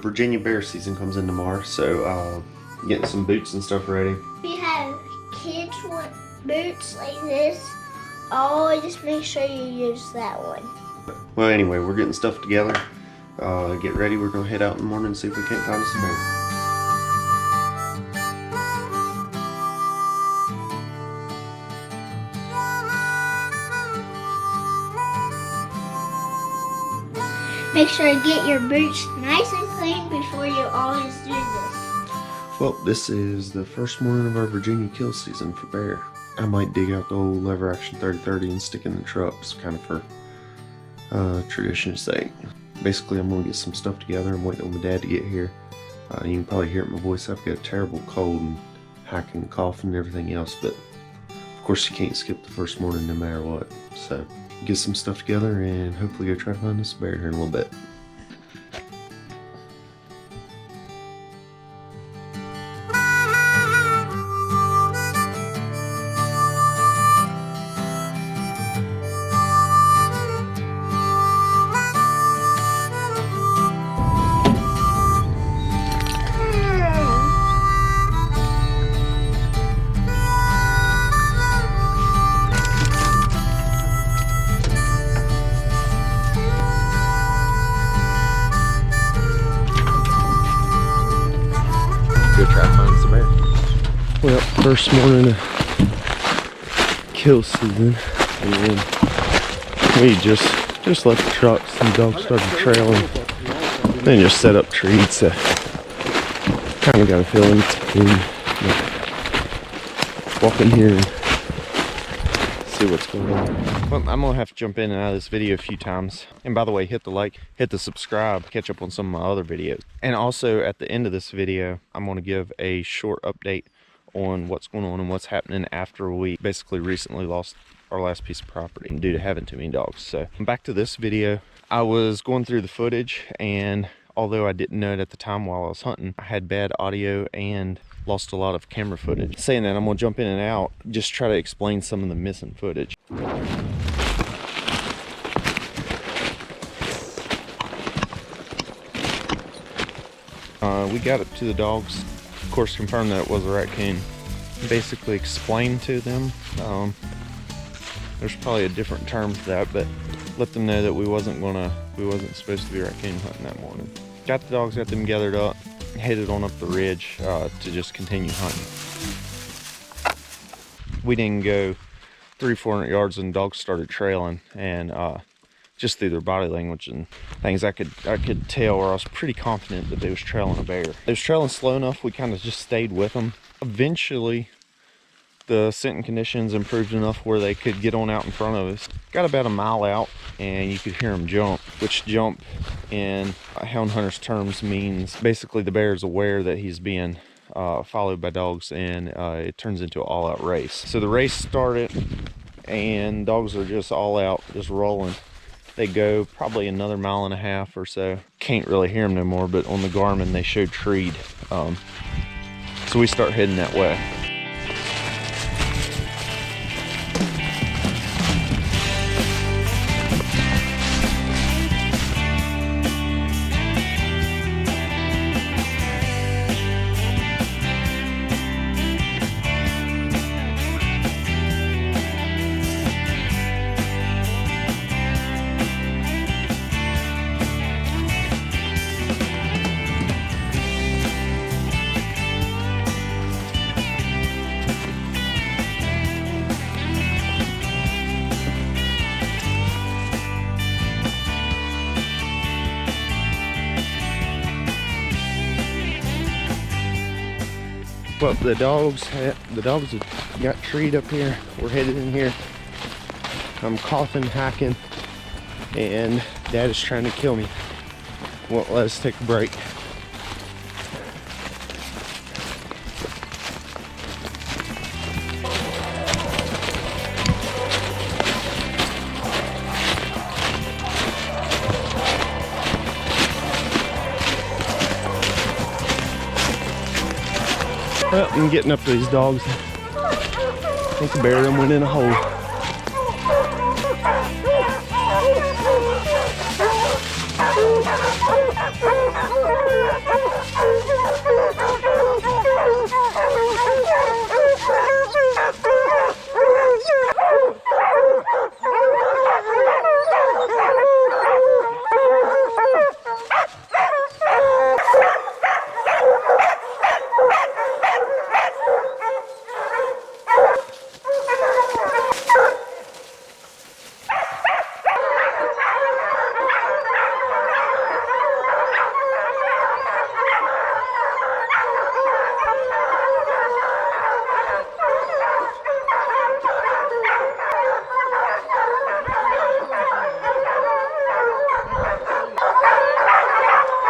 Virginia bear season comes in tomorrow, so getting some boots and stuff ready. We have kids want boots like this. Always make sure you use that one. Well, anyway, we're getting stuff together. Get ready. We're gonna head out in the morning and see if we can't find us a bear. Make sure to get your boots nice and clean before you always do this. Well, this is the first morning of our Virginia kill season for bear. I might dig out the old lever action 30-30 and stick in the trucks, kind of for tradition's sake. Basically, I'm gonna get some stuff together. I'm waiting on my dad to get here. You can probably hear it in my voice. I've got a terrible cold and hacking, coughing, and everything else, but of course you can't skip the first morning no matter what. So get some stuff together and hopefully go try to find this bear here in a little bit. Go try to find some bear. Well, first morning of kill season, and then we just left the trucks and the dogs started trailing. Then just set up treats. Kind of got a feeling to walk in here and see what's going on. Well, I'm gonna have to jump in and out of this video a few times. And by the way, hit the like, hit the subscribe, catch up on some of my other videos. And also at the end of this video, I'm gonna give a short update on what's going on and what's happening after we basically recently lost our last piece of property due to having too many dogs. So back to this video. I was going through the footage, and although I didn't know it at the time while I was hunting, I had bad audio and lost a lot of camera footage. Saying that, I'm gonna jump in and out, just try to explain some of the missing footage. We got it to the dogs, of course confirmed that it was a raccoon. Basically explained to them, there's probably a different term for that, but let them know that we wasn't supposed to be raccoon hunting that morning. Got the dogs, got them gathered up, headed on up the ridge to just continue hunting. We didn't go 300-400 yards and dogs started trailing, and just through their body language and things I could tell, or I was pretty confident that they was trailing a bear. They was trailing slow enough, we kind of just stayed with them. Eventually the scenting conditions improved enough where they could get on out in front of us. Got about a mile out and you could hear them jump, which jump in hound hunters terms means basically the bear is aware that he's being followed by dogs, and it turns into an all-out race. So the race started and dogs are just all out, just rolling. They go probably another 1.5 miles or so. Can't really hear them no more, but on the Garmin they showed treed. So we start heading that way. Well, the dogs have got treed up here. We're headed in here. I'm coughing, hacking, and Dad is trying to kill me. Well, let's take a break. Well, I'm getting up to these dogs. I think the bear of them went in a hole.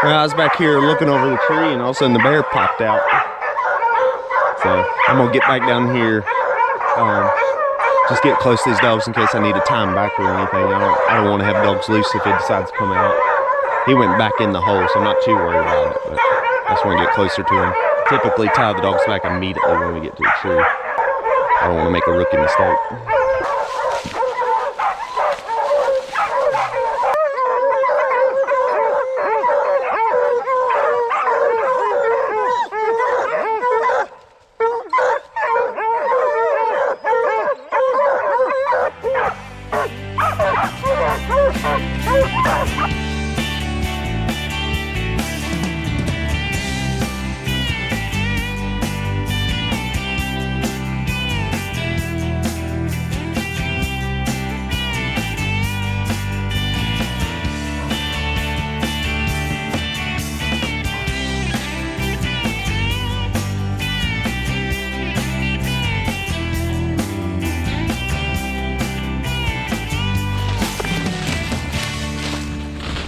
Well, I was back here looking over the tree, and all of a sudden the bear popped out. So I'm gonna get back down here, just get close to these dogs in case I need to tie them back or anything. I don't want to have dogs loose if he decides to come out. He went back in the hole, so I'm not too worried about it, but I just want to get closer to him. Typically tie the dogs back immediately when we get to the tree. I don't want to make a rookie mistake.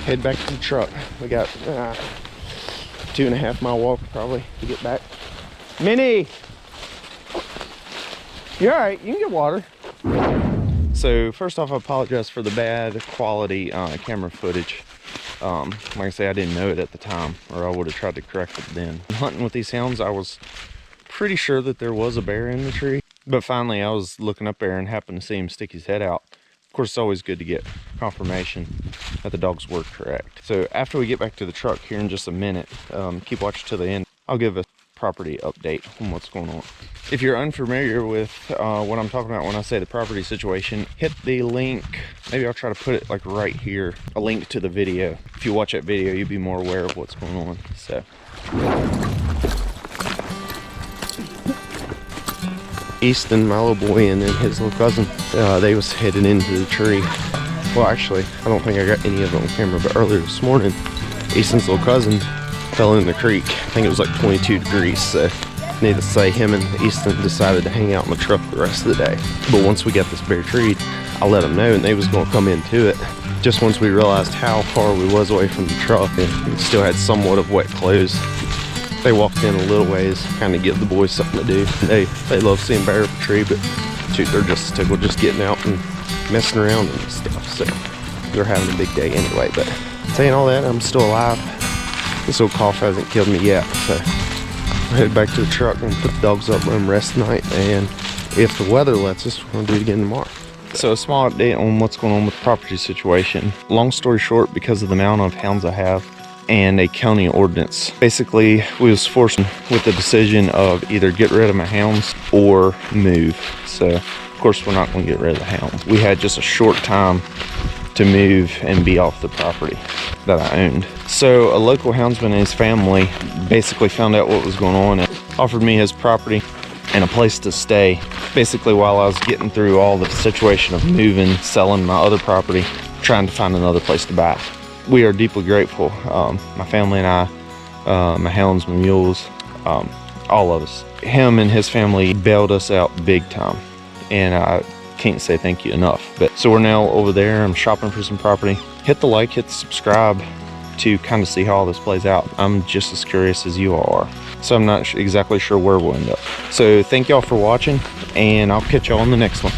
Head back to the truck. We got 2.5 mile walk probably to get back. Minnie! You're alright, you can get water. So first off, I apologize for the bad quality camera footage. Like I say, I didn't know it at the time, or I would have tried to correct it then. Hunting with these hounds, I was pretty sure that there was a bear in the tree, but finally I was looking up there and happened to see him stick his head out. Of course, it's always good to get confirmation that the dogs were correct. So after we get back to the truck here in just a minute, keep watching to the end. I'll give a property update on what's going on. If you're unfamiliar with what I'm talking about when I say the property situation, hit the link. Maybe I'll try to put it like right here, a link to the video. If you watch that video, you'll be more aware of what's going on. So Easton, my little boy, and then his little cousin, they was headed into the tree. Well, actually, I don't think I got any of it on camera, but earlier this morning, Easton's little cousin fell in the creek. I think it was like 22 degrees, so needless to say, him and Easton decided to hang out in the truck the rest of the day. But once we got this bear treed, I let them know, and they was going to come into it. Just once we realized how far we was away from the truck and we still had somewhat of wet clothes, they walked in a little ways, kind of give the boys something to do. They love seeing bear up a tree, but shoot, they're just tickled just getting out and messing around and stuff. So they're having a big day anyway. But saying all that, I'm still alive. This old cough hasn't killed me yet. So I'll head back to the truck and put the dogs up, let them rest tonight. And if the weather lets us, we're gonna do it again tomorrow. So a small update on what's going on with the property situation. Long story short, because of the amount of hounds I have and a county ordinance, basically we was forced with the decision of either get rid of my hounds or move. So of course we're not going to get rid of the hounds. We had just a short time to move and be off the property that I owned. So a local houndsman and his family basically found out what was going on and offered me his property and a place to stay, basically while I was getting through all the situation of moving, selling my other property, trying to find another place to buy. We are deeply grateful, my family and I, my hounds, my mules, all of us. Him and his family bailed us out big time, and I can't say thank you enough. But so we're now over there, I'm shopping for some property. Hit the like, hit the subscribe to kind of see how all this plays out. I'm just as curious as you all are. So I'm not exactly sure where we'll end up. So thank y'all for watching, and I'll catch y'all on the next one.